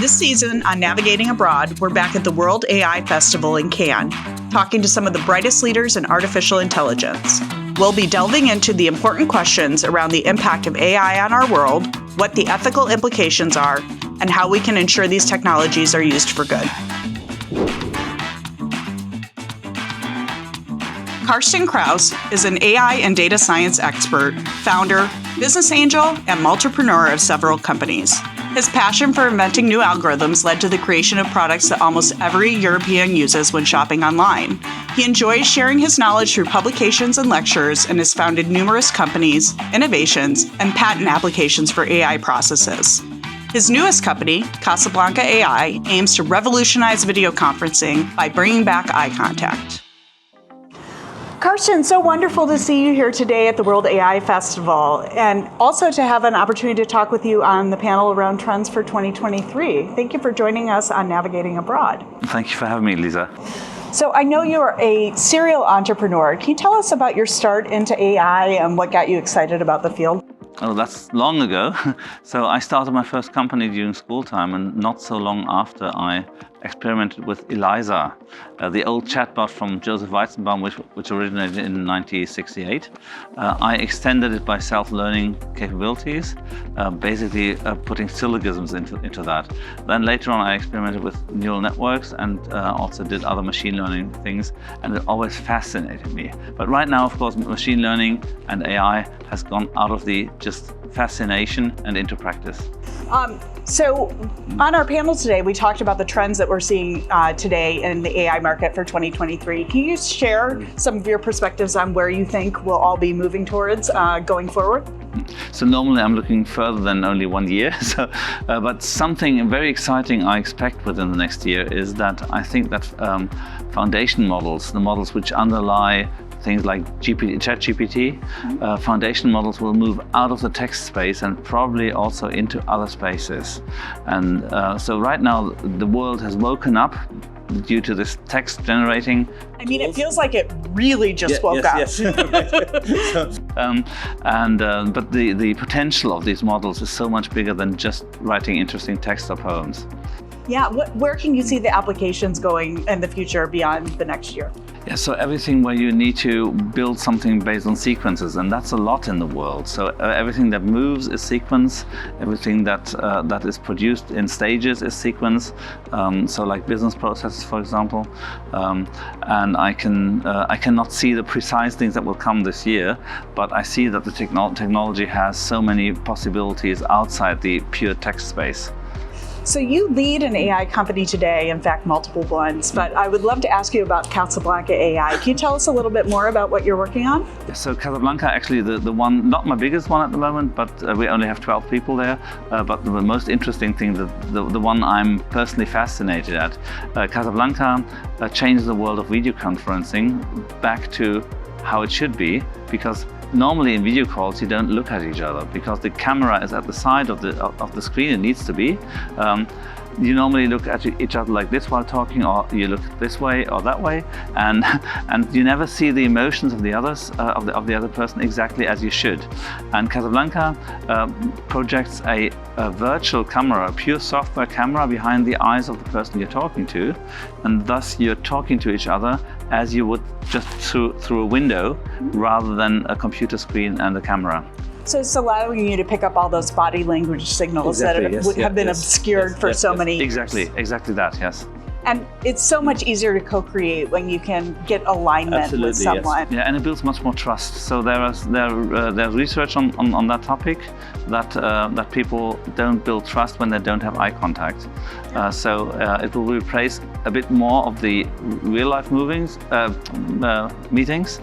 This season on Navigating Abroad, we're back at the World AI Festival in Cannes, talking to some of the brightest leaders in artificial intelligence. We'll be delving into the important questions around the impact of AI on our world, what the ethical implications are, and how we can ensure these technologies are used for good. Carsten Kraus is an AI and data science expert, founder, business angel, and multipreneur of several companies. His passion for inventing new algorithms led to the creation of products that almost every European uses when shopping online. He enjoys sharing his knowledge through publications and lectures and has founded numerous companies, innovations, and patent applications for AI processes. His newest company, CASABLANCA.AI, aims to revolutionize video conferencing by bringing back eye contact. Carsten, so wonderful to see you here today at the World AI Festival, and also to have an opportunity to talk with you on the panel around trends for 2023. Thank you for joining us on Navigating Abroad. Thank you for having me, Lisa. So I know you're a serial entrepreneur. Can you tell us about your start into AI and what got you excited about the field? Oh, that's long ago. So I started my first company during school time, and not so long after I experimented with Eliza, the old chatbot from Joseph Weizenbaum, which originated in 1968. I extended it by self-learning capabilities, basically putting syllogisms into that. Then later on I experimented with neural networks and also did other machine learning things, and it always fascinated me. But right now, of course, machine learning and AI has gone out of the just fascination and into practice. So on our panel today, we talked about the trends that we're seeing today in the AI market for 2023. Can you share some of your perspectives on where you think we'll all be moving towards going forward? So normally I'm looking further than only 1 year, but something very exciting I expect within the next year is that I think that foundation models, the models which underlie things like ChatGPT, foundation models will move out of the text space and probably also into other spaces. And so right now the world has woken up due to this text generating. I mean, it feels like it really just woke up. Yes. But the potential of these models is so much bigger than just writing interesting text or poems. Yeah, where can you see the applications going in the future beyond the next year? Yeah, so everything where you need to build something based on sequences, and that's a lot in the world. So everything that moves is sequence, everything that is produced in stages is sequence. So like business processes, for example. And I cannot see the precise things that will come this year, but I see that the technology has so many possibilities outside the pure text space. So you lead an AI company today, in fact, multiple ones, but I would love to ask you about CASABLANCA.AI. Can you tell us a little bit more about what you're working on? Yeah, so CASABLANCA, actually the one, not my biggest one at the moment, but we only have 12 people there. But the most interesting thing, the one I'm personally fascinated at, CASABLANCA changed the world of video conferencing back to how it should be, because normally in video calls you don't look at each other because the camera is at the side of the screen. It needs to be. You normally look at each other like this while talking, or you look this way or that way, and you never see the emotions of the others of the other person exactly as you should. And CASABLANCA projects a virtual camera, a pure software camera behind the eyes of the person you're talking to, and thus you're talking to each other as you would just through a window rather than a computer screen and a camera. So it's allowing you to pick up all those body language signals that have been obscured for so many. Exactly that, yes. And it's so much easier to co-create when you can get alignment with someone. Yes. Yeah, and it builds much more trust. So there's research on that topic that people don't build trust when they don't have eye contact. So it will replace a bit more of the real-life meetings,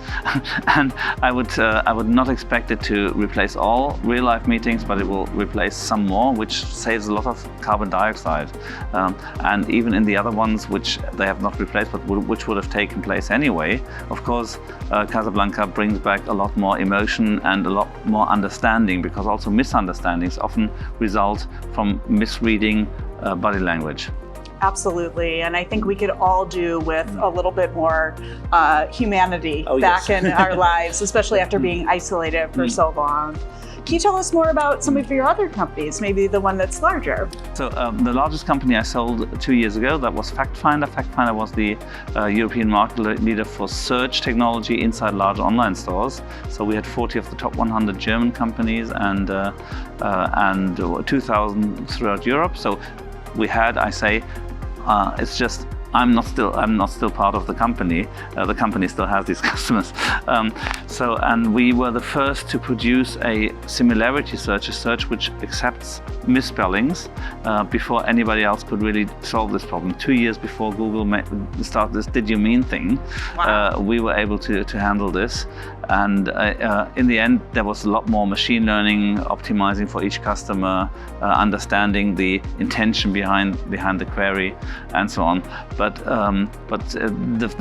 and I would not expect it to replace all real-life meetings, but it will replace some more, which saves a lot of carbon dioxide. And even in the other ones, which they have not replaced, but which would have taken place anyway, of course, CASABLANCA brings back a lot more emotion and a lot more understanding, because also misunderstandings often result from misreading body language. Absolutely, and I think we could all do with a little bit more humanity back in our lives, especially after being isolated for so long. Can you tell us more about some of your other companies, maybe the one that's larger? So the largest company I sold 2 years ago, that was FactFinder. FactFinder was the European market leader for search technology inside large online stores. So we had 40 of the top 100 German companies and 2,000 throughout Europe. So we had, I say, it's just I'm not still part of the company. The company still has these customers. And we were the first to produce a similarity search, a search which accepts misspellings before anybody else could really solve this problem. 2 years before Google started this "Did you mean" thing, wow. We were able to handle this. And in the end, there was a lot more machine learning, optimizing for each customer, understanding the intention behind the query, and so on. But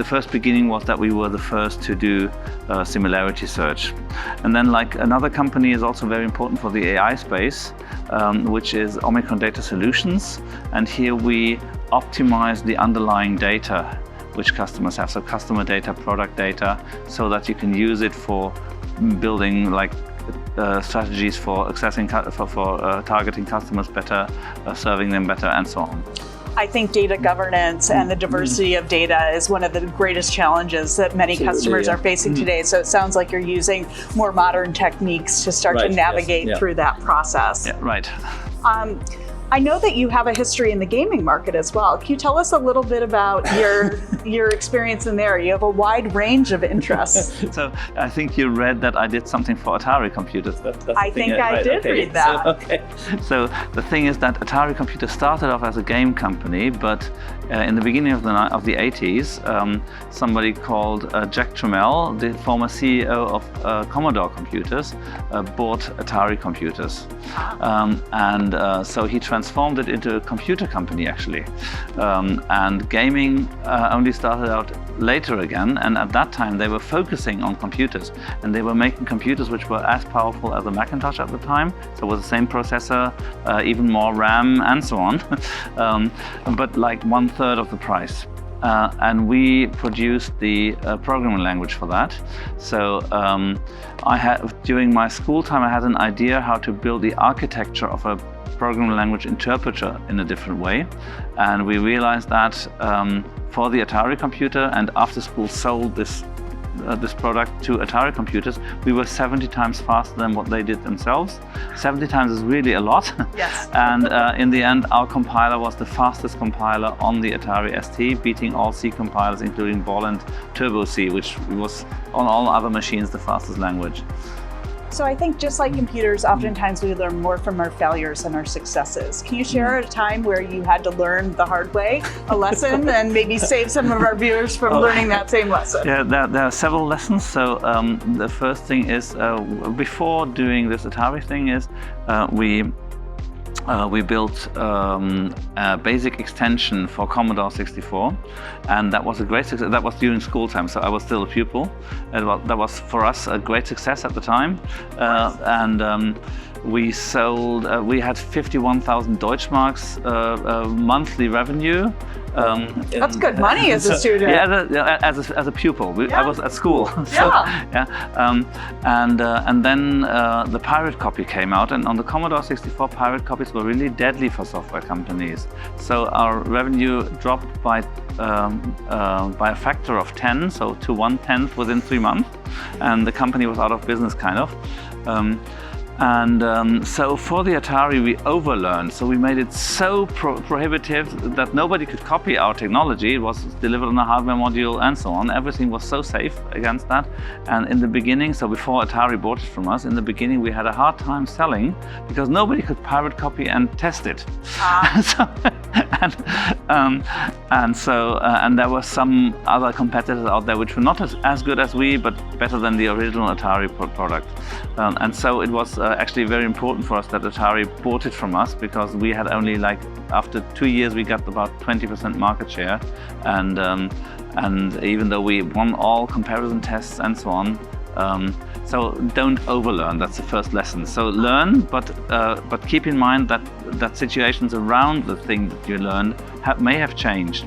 the first beginning was that we were the first to do similarity search. And then, like, another company is also very important for the AI space, which is Omicron Data Solutions. And here we optimize the underlying data which customers have, so customer data, product data, so that you can use it for building strategies for accessing, for targeting customers better, serving them better, and so on. I think data governance and the diversity of data is one of the greatest challenges that many customers are facing today. So it sounds like you're using more modern techniques to start to navigate through that process. Yeah, right. I know that you have a history in the gaming market as well. Can you tell us a little bit about your experience in there? You have a wide range of interests. So I think you read that I did something for Atari computers. I think I did read that. So the thing is that Atari Computer started off as a game company, but in the beginning of the 80s, somebody called Jack Tramiel, the former CEO of Commodore Computers, bought Atari Computers. So he transformed it into a computer company, actually. And gaming only started out later again, and at that time they were focusing on computers, and they were making computers which were as powerful as a Macintosh at the time, so with the same processor, even more RAM, and so on, but like 1/3 of the price. And we produced the programming language for that. So during my school time, I had an idea how to build the architecture of a programming language interpreter in a different way. And we realized that for the Atari computer, and after school sold this product to Atari computers, we were 70 times faster than what they did themselves. 70 times is really a lot. Yes. And in the end, our compiler was the fastest compiler on the Atari ST, beating all C compilers, including Ball and Turbo C, which was on all other machines the fastest language. So I think just like computers, oftentimes we learn more from our failures than our successes. Can you share a time where you had to learn the hard way, a lesson, and maybe save some of our viewers from learning that same lesson? Yeah, there are several lessons. So the first thing is, before doing this Atari thing is, we built a basic extension for Commodore 64, and that was a great success. That was during school time, so I was still a pupil. That was for us a great success at the time, we sold. We had 51,000 Deutschmarks monthly revenue. That's good money as a student. Yeah, as a pupil. I was at school. So, and then the pirate copy came out, and on the Commodore 64, pirate copies were really deadly for software companies. So our revenue dropped by a factor of 10, so to 1/10 within 3 months, and the company was out of business, kind of. So for the Atari, we overlearned. So we made it so prohibitive that nobody could copy our technology. It was delivered on a hardware module and so on. Everything was so safe against that. And in the beginning, so before Atari bought it from us, in the beginning we had a hard time selling because nobody could pirate copy and test it. And there were some other competitors out there which were not as good as we, but better than the original Atari product. And so it was actually very important for us that Atari bought it from us, because we had only, like, after 2 years we got about 20% market share, and even though we won all comparison tests and so on, So don't overlearn. That's the first lesson. So learn, but keep in mind that situations around the thing that you learned may have changed.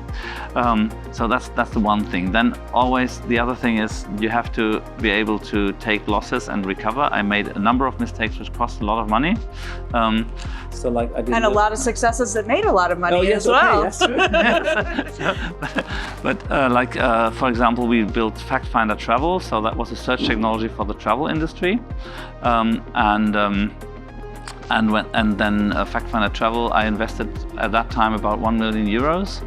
So that's the one thing. Then always the other thing is you have to be able to take losses and recover. I made a number of mistakes which cost a lot of money. So like I did, and a lot of successes that made a lot of money as well. But for example, we built FactFinder Travel. So that was a search technology for the travel industry, and then FactFinder Travel, I invested at that time about 1 million euros,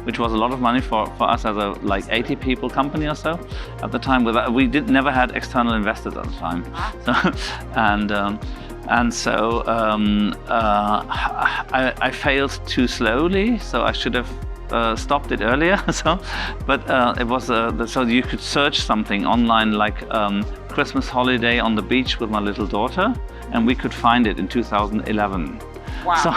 which was a lot of money for us as a 80 people company or so at the time. We never had external investors at the time, so, I failed too slowly, so I should have stopped it earlier. But it was so you could search something online like Christmas holiday on the beach with my little daughter, and we could find it in 2011. Wow. So,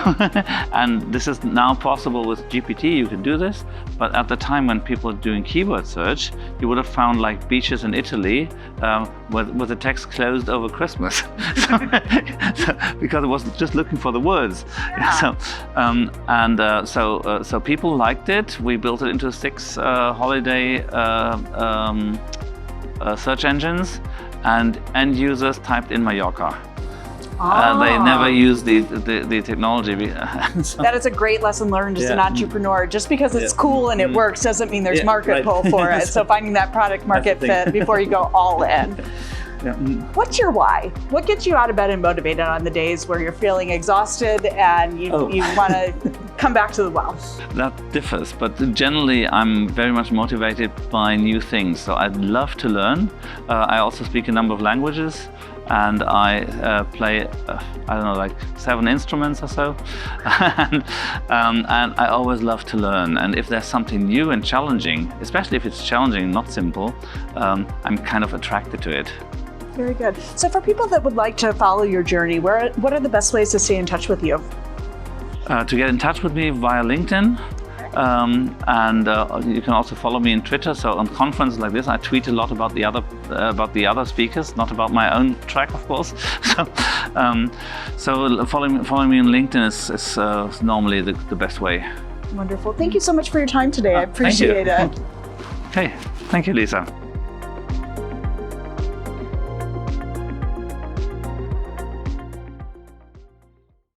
and this is now possible with GPT, you can do this, but at the time when people were doing keyword search, you would have found like beaches in Italy with the text closed over Christmas. Because it was just looking for the words. Yeah. So people liked it. We built it into 6 holiday search engines, and end users typed in Mallorca. They never use the technology. That is a great lesson learned as an entrepreneur. Just because it's cool and it works doesn't mean there's market pull for it. So finding that product market fit before you go all in. What's your why? What gets you out of bed and motivated on the days where you're feeling exhausted and you want to come back to the well? That differs, but generally I'm very much motivated by new things. So I'd love to learn. I also speak a number of languages, and I play, I don't know, like 7 instruments or so. And I always love to learn. And if there's something new and challenging, especially if it's challenging, not simple, I'm kind of attracted to it. Very good. So for people that would like to follow your journey, what are the best ways to stay in touch with you? To get in touch with me via LinkedIn. And you can also follow me on Twitter. So on conferences like this, I tweet a lot about the other speakers, not about my own track, of course. So following me on LinkedIn is normally the best way. Wonderful. Thank you so much for your time today. I appreciate it. Okay. Thank you, Lisa.